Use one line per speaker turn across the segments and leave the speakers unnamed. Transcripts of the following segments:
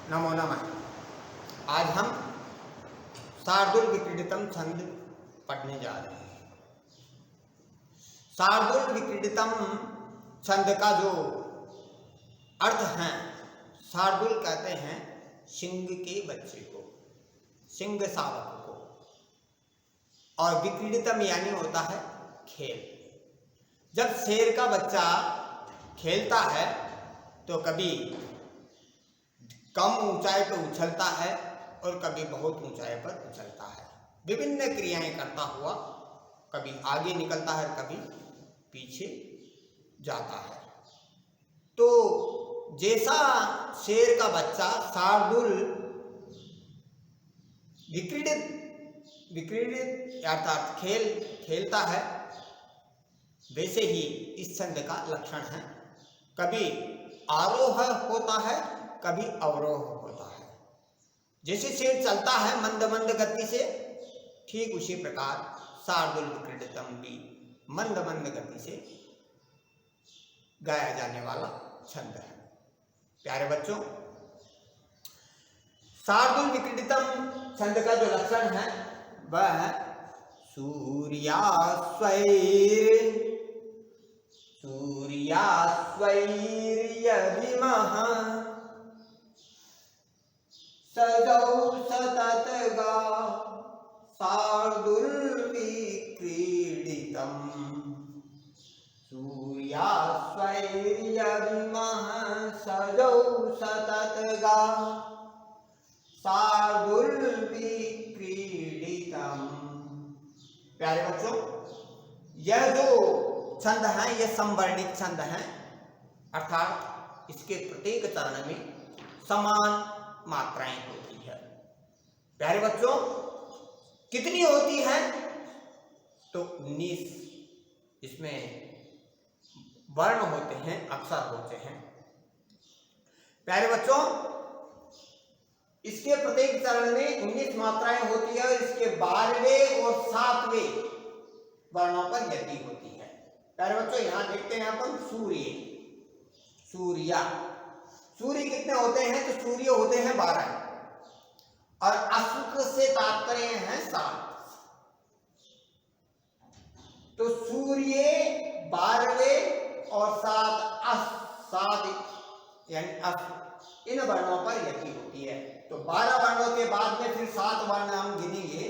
नमो नमः। आज हम शार्दूल विक्रीडितम छंद पढ़ने जा रहे हैं। शार्दूल विक्रीडितम छंद का जो अर्थ है, शार्दूल कहते हैं सिंह के बच्चे को, सिंह शावक को, और विक्रीडितम यानी होता है खेल। जब शेर का बच्चा खेलता है तो कभी कम ऊंचाई पर उछलता है और कभी बहुत ऊंचाई पर उछलता है, विभिन्न क्रियाएं करता हुआ कभी आगे निकलता है, कभी पीछे जाता है। तो जैसा शेर का बच्चा शार्दूल विक्रीडित अर्थात खेलता है, वैसे ही इस छंद का लक्षण है। कभी आरोह होता है, कभी अवरोह होता है। जैसे शेर चलता है मंद मंद गति से, ठीक उसी प्रकार शार्दूल विक्रीडितम भी मंद मंद गति से गाया जाने वाला छंद है। प्यारे बच्चों, शार्दूल विक्रीडितम छंद का जो लक्षण है वह है सूर्यास्वैर्यभिमः सजौ सतत गा शार्दूल विक्रीडितम्। सूर्यास्वैर्यभिमः सजौ सतत गा शार्दूल विक्रीडितम्। प्यारे बच्चों, यह जो छंद है यह संवर्णित छंद है, अर्थात इसके प्रत्येक चरण में समान मात्राएं होती है। प्यारे बच्चों, कितनी होती है? तो 19 इसमें वर्ण होते हैं, अक्षर होते हैं। प्यारे बच्चों, इसके प्रत्येक चरण में 19 मात्राएं होती है और इसके 12वें और 7वें वर्णों पर यति होती है। प्यारे बच्चों, यहां देखते हैं अपन सूर्य कितने होते हैं? तो सूर्य होते हैं 12 और अश्व से तात्पर्य है 7। तो सूर्य 12वें और 7 यानी अश्व, इन वर्णों पर यति होती है। तो 12 वर्णों के बाद में फिर 7 वर्ण हम गिनेंगे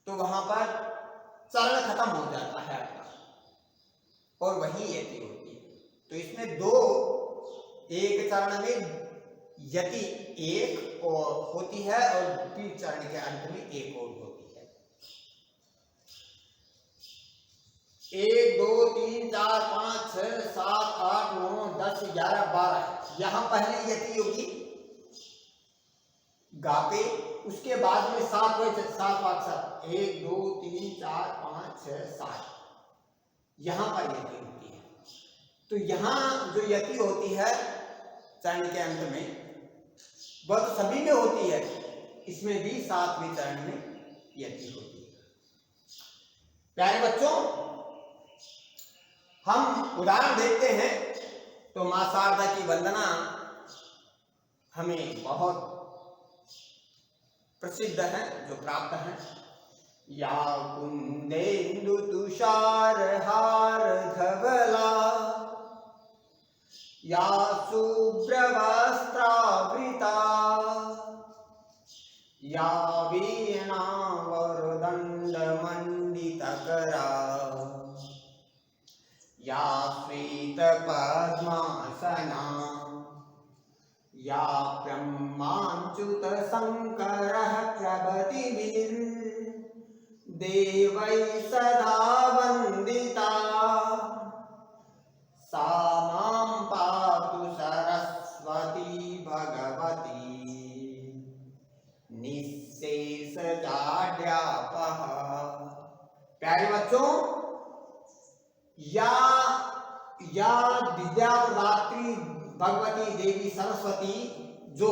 तो वहां पर चरण खत्म हो जाता है आपका, और वही यति होती है। तो इसमें एक चरण में यति एक और होती है और द्वितीय चरण के अंत में एक और होती है। 1 2 3 4 5 6 7 8 9 10 11 12 यहां पहले यति होगी गा पे, उसके बाद में 7 अक्षर 1 2 3 4 5 6 7 यहां पर यति होती है। तो यहां जो यति होती है चरण के अंत में, वह तो सभी में होती है, इसमें भी 7वें चरण में यति होती है। प्यारे बच्चों, हम उदाहरण देखते हैं तो मां शारदा की वंदना हमें बहुत प्रसिद्ध है, जो प्राप्त है। या कुंदेन्दु तुषार हार धवला, या शुभ्रवस्त्रावृता, या वीणा वरदंड मंडितकरा, या श्वेत पद्मासना, या ब्रह्माच्युत शंकरः प्रभृतिभिर्देवैः सदा वन्दिता, सा मां पातु सरस्वती भगवती निःशेषजाड्यापः। प्यारे बच्चों, या विद्यादात्री भगवती देवी सरस्वती जो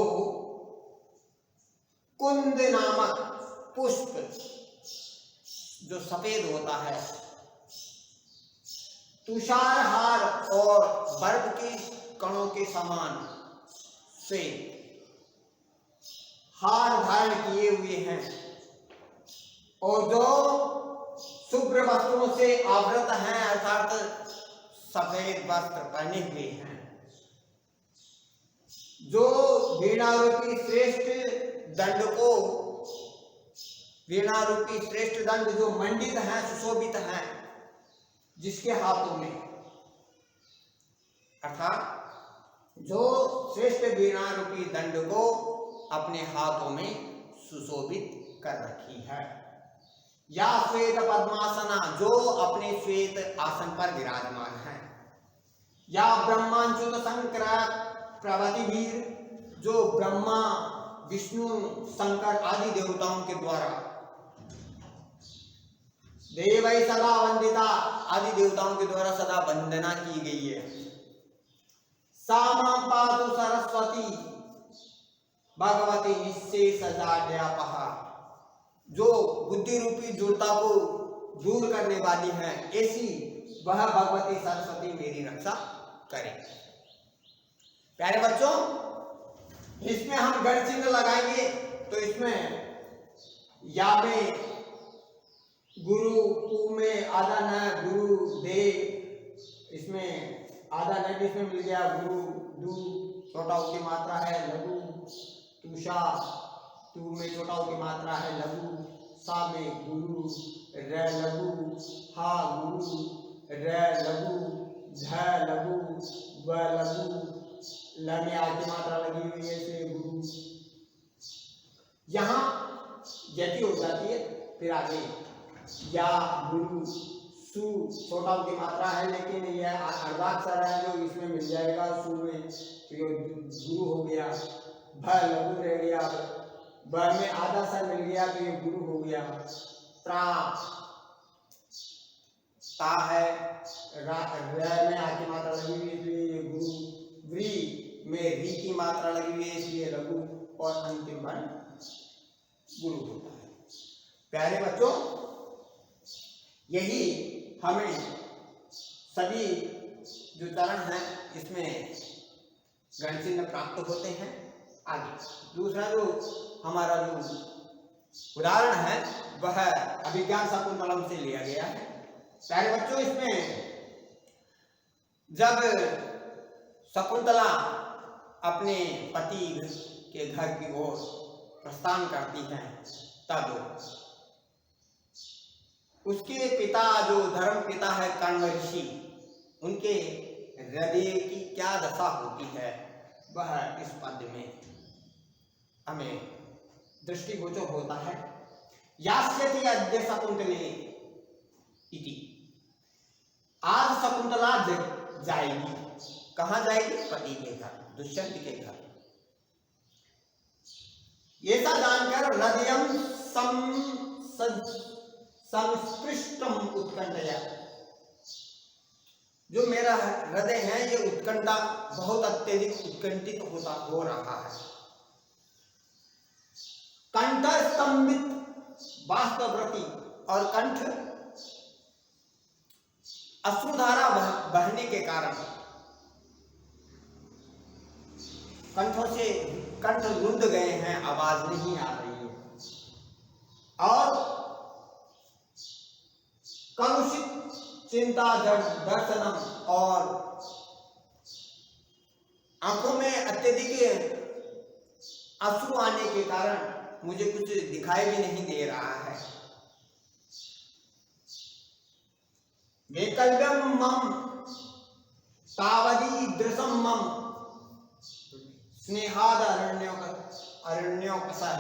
कुंद नामक पुष्प जो सफेद होता है, तुषार हार और बर्फ के कणों के समान श्वेत हार धारण किए हुए हैं और जो शुभ्र वस्त्रों से आवृत हैं अर्थात सफेद वस्त्र पहने हुए हैं, जो वीणारूपी श्रेष्ठ दंड जो मंडित हैं, सुशोभित हैं, जिसके हाथों में अर्थात जो श्रेष्ठ वीणारूपी दंड को अपने हाथों में सुशोभित कर रखी है, या श्वेत पद्मासना जो अपने श्वेत आसन पर विराजमान है, या ब्रह्मांचुत शंकर प्रभृतिवीर जो ब्रह्मा विष्णु शंकर आदि देवताओं के द्वारा देवै सदा वंदिता आदि देवताओं के द्वारा सदा वंदना की गई है। सामां पातु सरस्वती भगवती निश्चय सजाड्यापहा जो बुद्धि रूपी जूड़ता को दूर करने वाली है, ऐसी वह भगवती सरस्वती मेरी रक्षा करे। प्यारे बच्चों, इसमें हम गण चिन्ह लगाएंगे तो इसमें या में गुरु, उ में आधा न गुरु दे, इसमें आधा न भी इसमें मिल गया, गुरु दू छोटा उ की मात्रा है लघु, तुषा तू में छोटा उ की मात्रा है लघु, सा में गुरु, र लघु, हा गुरु, र लघु, झ लघु, व लघु, ल में आ की मात्रा लगी हुई है इसलिए गुरु। यहाँ यति हो जाती है, फिर आगे या गुरु, सु छोटा उ की मात्रा है लेकिन यह अर्धाक्षर है जो इसमें मिल जाएगा, सु में तो गुरु हो गया, भ लघु रह गया, ब में आधा सा मिल गया तो ये गुरु हो गया, त्रा ता है, र में आ की मात्रा लगी हुई है इसलिए ये गुरु, व्री में री की मात्रा लगी हुई है इसलिए लघु, और अंतिम वर्ण गुरु होता है। प्यारे बच्चों, यही हमें सभी जो चरण हैं इसमें गण चिन्ह प्राप्त होते हैं। आगे दूसरा जो हमारा जो उदाहरण है वह अभिज्ञान शकुंतलम से लिया गया है। प्यारे बच्चों, इसमें जब शकुंतला अपने पति के घर की ओर प्रस्थान करती है तब उसके पिता जो धर्म पिता है कण्व ऋषि, उनके हृदय की क्या दशा होती है वह इस पद्य में हमें दृष्टिगोचर होता है। यास्यति अद्य शकुंतले इति, आज शकुंतला जाएगी, कहाँ जाएगी? पति के घर, दुष्यंत के घर। ऐसा जानकर हृदयम संस्पृष्टम उत्कंठया, जो मेरा हृदय है ये उत्कंठा बहुत अत्यधिक उत्कंठित हो रहा है। कंठ स्तंभित वास्तव्रति, और कंठ अश्रुधारा बहने के कारण कंठों से कंठ रुंध गए हैं, आवाज नहीं आ रही है, और कलुषित चिंता दर्शनम, और आंखों में अत्यधिक अश्रु आने के कारण मुझे कुछ दिखाई भी नहीं दे रहा है। वैकल्प्यम मम तावदी दृशम मम स्नेहाद अरण्योपसः,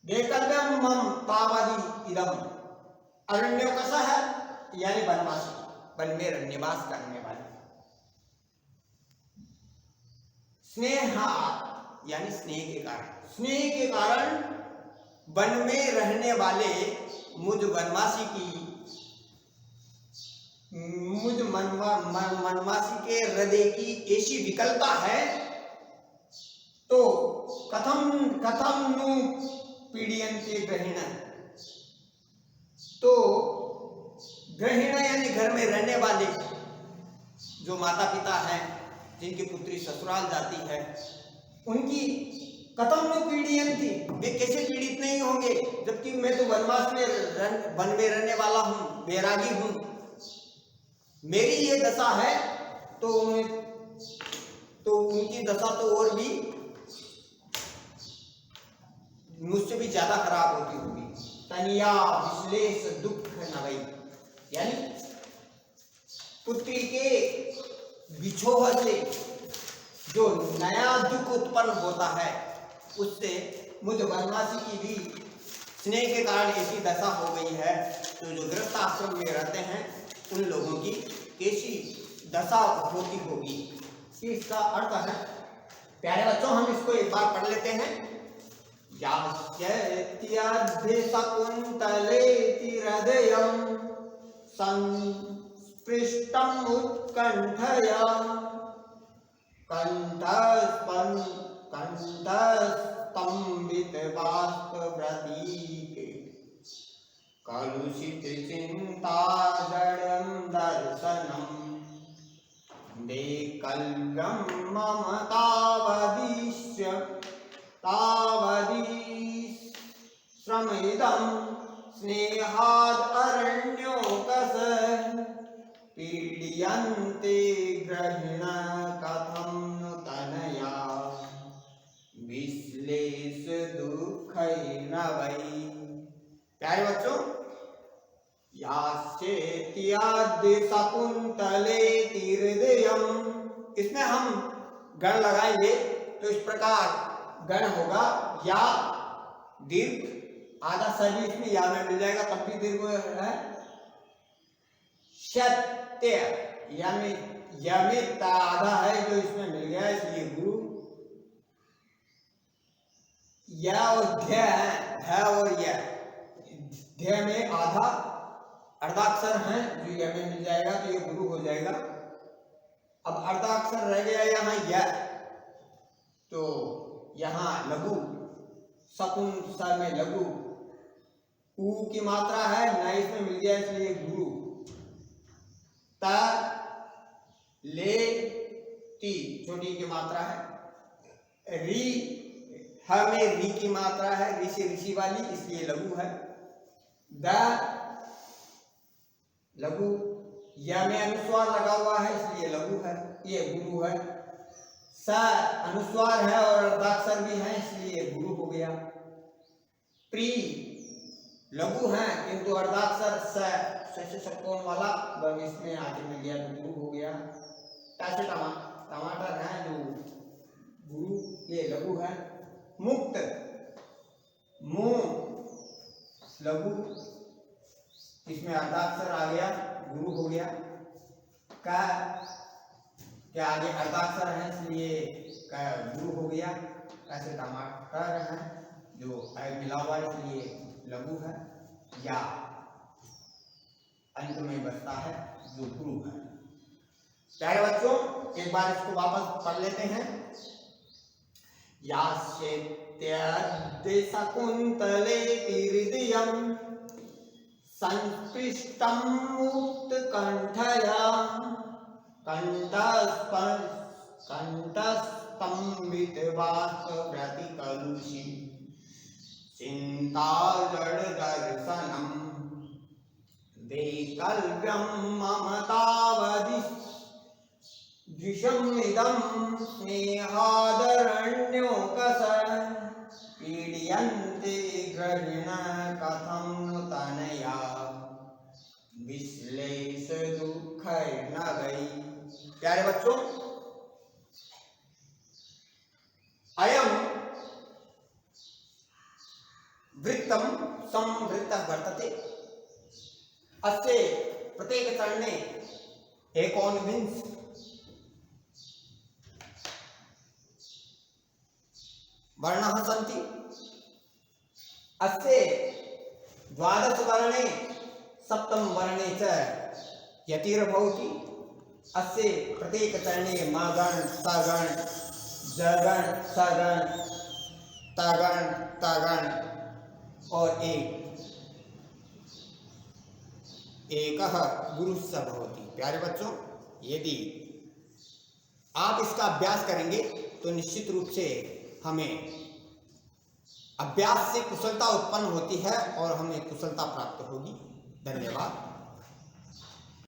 वैकल्प्यम मम तावदी इदम, अरण्योपसः यानी वनवासी, वन में निवास करने वाले, स्नेह यानी स्नेह के कारण, स्नेह के कारण वन में रहने वाले मुझ वनवासी की, मुझ वनवासी के हृदय की ऐसी विकलता है, तो कथम नु पीड़यन्ते ग्रहिण, तो ग्रहिण यानी घर में रहने वाले जो माता पिता हैं, जिनकी पुत्री ससुराल जाती है, उनकी कथम न पीड़ियंती, वे कैसे पीड़ित नहीं होंगे, जबकि मैं तो वनवास में वन में रहने वाला हूँ, बैरागी हूँ, मेरी ये दशा है, तो उनकी दशा तो और भी मुझसे भी ज्यादा खराब होती होगी। तनिया विश्लेष दुख नवई, यानी पुत्री के बिछोह से जो नया दुख उत्पन्न होता है, उससे मुझ वनवासी की भी स्नेह के कारण ऐसी दशा हो गई है। तो जो गृहस्थ आश्रम में रहते हैं उन लोगों की कैसी दशा होती होगी, इसका अर्थ है। प्यारे बच्चों, हम इसको एक बार पढ़ लेते हैं। शकुन्तलेति हृदयं संस्पृष्टम् उत्कण्ठया कंठस्तम्भितबाष्पव्रतीके कलुषितचिन्ताजडं दर्शनं वैकल्यं मम तावदीश्रमिदं स्नेहाद् अरण्योकस पीड्यन्ते ग्रहिण कथं नु तनया विश्लेष दुःखैर्न वै। प्यारे बच्चों, यास्येत्याद्य शकुन्तलेति हृदयं, इसमें हम गण लगाएंगे तो इस प्रकार गण होगा। या दीर्घ आधा सभी इसमें या में मिल जाएगा, तब भी दीर्घ है। सत्य यमित आधा है जो इसमें मिल गया, इसलिए गुरु। या और ध्य है और यह ध्य में आधा अर्धाक्षर है जो यह में मिल जाएगा, तो ये गुरु हो जाएगा। अब अर्धाक्षर रह गया यहाँ यह, तो यहाँ लघु शकुन स में लघु उ की मात्रा है, न इसमें मिल गया, इसलिए गुरु। त ले ती छोटी की मात्रा है। री ह में री की मात्रा है, री से ऋषि वाली, इसलिए लघु है। द लघु, या में अनुस्वार लगा हुआ है, इसलिए लघु है, ये गुरु है। स अनुस्वार है और अर्धाक्षर भी है, इसलिए गुरु हो गया। प्री लघु है किंतु अर्धाक्षर स से षटकोण वाला इसमें आगे मिल गया, तो गुरु हो गया। टमाटर है जो गुरु, ये लघु है। मुक्त मुंह लघु, इसमें अर्धाक्षर आ गया, गुरु हो गया। का क्या आगे अर्धाक्षर है, इसलिए का गुरु हो गया। ऐसे टमाटर है जो मिला हुआ है, इसलिए लघु है। या अंत में बचता है जो गुरु है। प्यारे बच्चों, एक बार इसको वापस पढ़ लेते हैं। यास्येत्याद्य शकुन्तलेति हृदयं संस्पृष्टम् उत्कण्ठया कंठस्तम्भितबाष्पव्रतिकलुषि चिन्ताजडदर्शनं वैकल्यं मम तावदीशमिदं स्नेहादरण्योकस पीड्यन्ते ग्रहिण कथं नु तनया विश्लेष दुःखैर्न वै। प्यारे बच्चों, अयम वृत्तम संवृत्त वर्तते, अस्य प्रत्येक चरणे एकोनविंश वर्णाः सन्ति। अस्य द्वादश वर्णे सप्तम वर्णे च यतिर्भवति। अस्य प्रत्येक चरणे मागण सगण जगण सगण तगण तगण और एक गुरुस्स भवति। प्यारे बच्चों, यदि आप इसका अभ्यास करेंगे तो निश्चित रूप से हमें अभ्यास से कुशलता उत्पन्न होती है और हमें कुशलता प्राप्त होगी। धन्यवाद।